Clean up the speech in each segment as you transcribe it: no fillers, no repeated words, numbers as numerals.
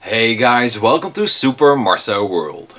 Hey guys, welcome to SuperMarcelWorld.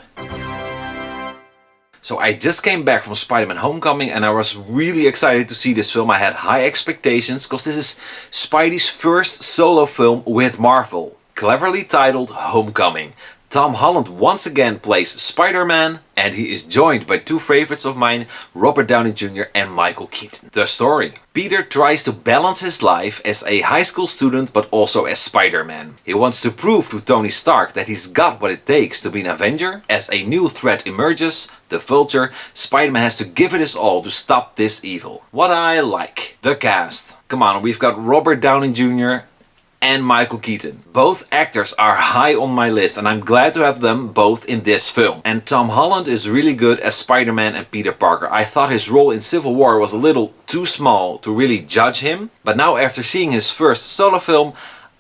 So I just came back from Spider-Man Homecoming and I was really excited to see this film. I had high expectations because this is Spidey's first solo film with Marvel. Cleverly titled Homecoming. Tom Holland once again plays Spider-Man and he is joined by two favorites of mine, Robert Downey Jr. and Michael Keaton. The story. Peter tries to balance his life as a high school student but also as Spider-Man. He wants to prove to Tony Stark that he's got what it takes to be an Avenger. As a new threat emerges, the Vulture, Spider-Man has to give it his all to stop this evil. What I like. The cast. Come on, we've got Robert Downey Jr. and Michael Keaton. Both actors are high on my list and I'm glad to have them both in this film. And Tom Holland is really good as Spider-Man and Peter Parker. I thought his role in Civil War was a little too small to really judge him. But now after seeing his first solo film,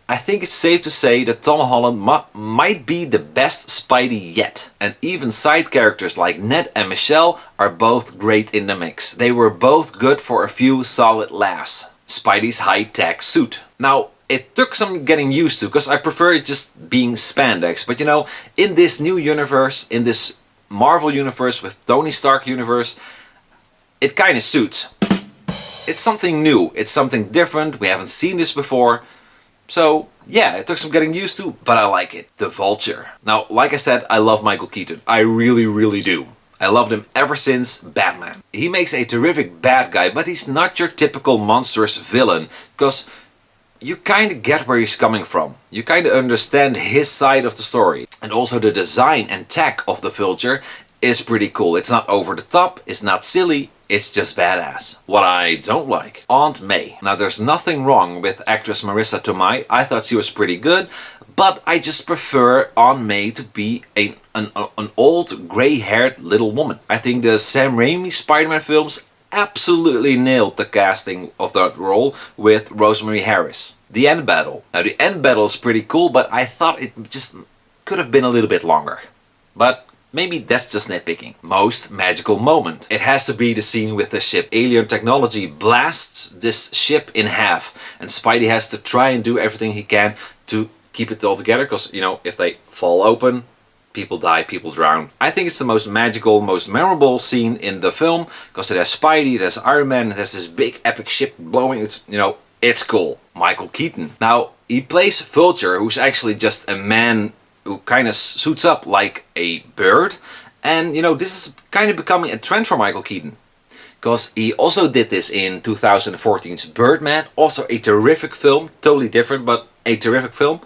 I think it's safe to say that Tom Holland might be the best Spidey yet. And even side characters like Ned and Michelle are both great in the mix. They were both good for a few solid laughs. Spidey's high-tech suit. Now, it took some getting used to because I prefer it just being spandex. But you know, in this new universe, in this Marvel universe with Tony Stark universe, it kind of suits. It's something new, it's something different, we haven't seen this before. So yeah, it took some getting used to, but I like it. The Vulture. Now, like I said, I love Michael Keaton. I really do. I loved him ever since Batman. He makes a terrific bad guy, but he's not your typical monstrous villain. Because you kind of get where he's coming from. You kind of understand his side of the story. And also the design and tech of the Vulture is pretty cool. It's not over the top, it's not silly, it's just badass. What I don't like, Aunt May. Now there's nothing wrong with actress Marissa Tomei. I thought she was pretty good. But I just prefer Aunt May to be an old grey-haired little woman. I think the Sam Raimi Spider-Man films absolutely nailed the casting of that role with Rosemary Harris. The end battle. Now the end battle is pretty cool, but I thought it just could have been a little bit longer. But maybe that's just nitpicking. Most magical moment. It has to be the scene with the ship. Alien technology blasts this ship in half and Spidey has to try and do everything he can to keep it all together because, you know, if they fall open, people die, people drown. I think it's the most magical, most memorable scene in the film because it has Spidey, it has Iron Man, it has this big epic ship blowing. It's, you know, it's cool. Michael Keaton. Now, he plays Vulture, who's actually just a man who kind of suits up like a bird. And, you know, this is kind of becoming a trend for Michael Keaton. Because he also did this in 2014's Birdman. Also a terrific film. Totally different, but a terrific film.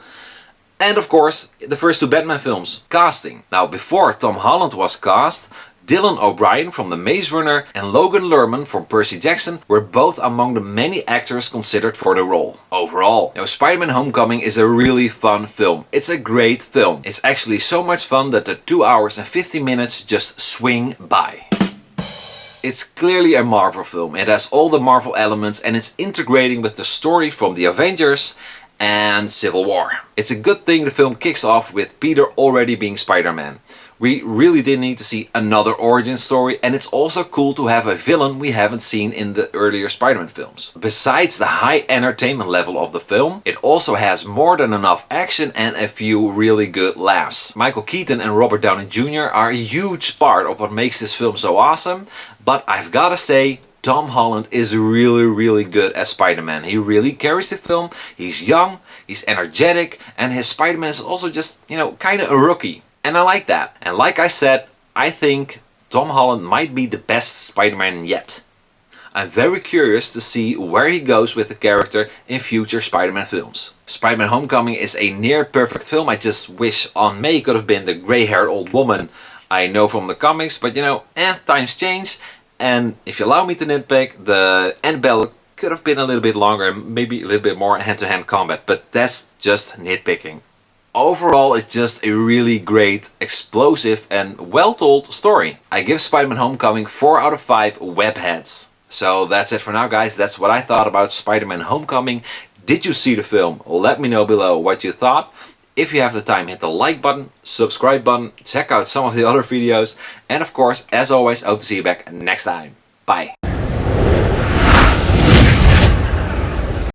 And of course, the first two Batman films. Casting. Now, before Tom Holland was cast, Dylan O'Brien from The Maze Runner and Logan Lerman from Percy Jackson were both among the many actors considered for the role. Overall, now Spider-Man Homecoming is a really fun film. It's a great film. It's actually so much fun that the 2 hours and 50 minutes just swing by. It's clearly a Marvel film. It has all the Marvel elements and it's integrating with the story from the Avengers and Civil War. It's a good thing the film kicks off with Peter already being Spider-Man. We really didn't need to see another origin story, and it's also cool to have a villain we haven't seen in the earlier Spider-Man films. Besides the high entertainment level of the film, it also has more than enough action and a few really good laughs. Michael Keaton and Robert Downey Jr. are a huge part of what makes this film so awesome, but I've gotta say, Tom Holland is really good as Spider-Man. He really carries the film. He's young, he's energetic, and his Spider-Man is also just, you know, kind of a rookie. And I like that. And like I said, I think Tom Holland might be the best Spider-Man yet. I'm very curious to see where he goes with the character in future Spider-Man films. Spider-Man Homecoming is a near perfect film. I just wish Aunt May could have been the grey-haired old woman I know from the comics, but you know, times change. And if you allow me to nitpick, the end battle could have been a little bit longer and maybe a little bit more hand-to-hand combat, but that's just nitpicking. Overall, it's just a really great, explosive and well-told story. I give Spider-Man Homecoming 4 out of 5 web heads. So that's it for now, guys. That's what I thought about Spider-Man Homecoming. Did you see the film? Let me know below what you thought. If you have the time, hit the like button, subscribe button, check out some of the other videos. And of course, as always, I hope to see you back next time. Bye.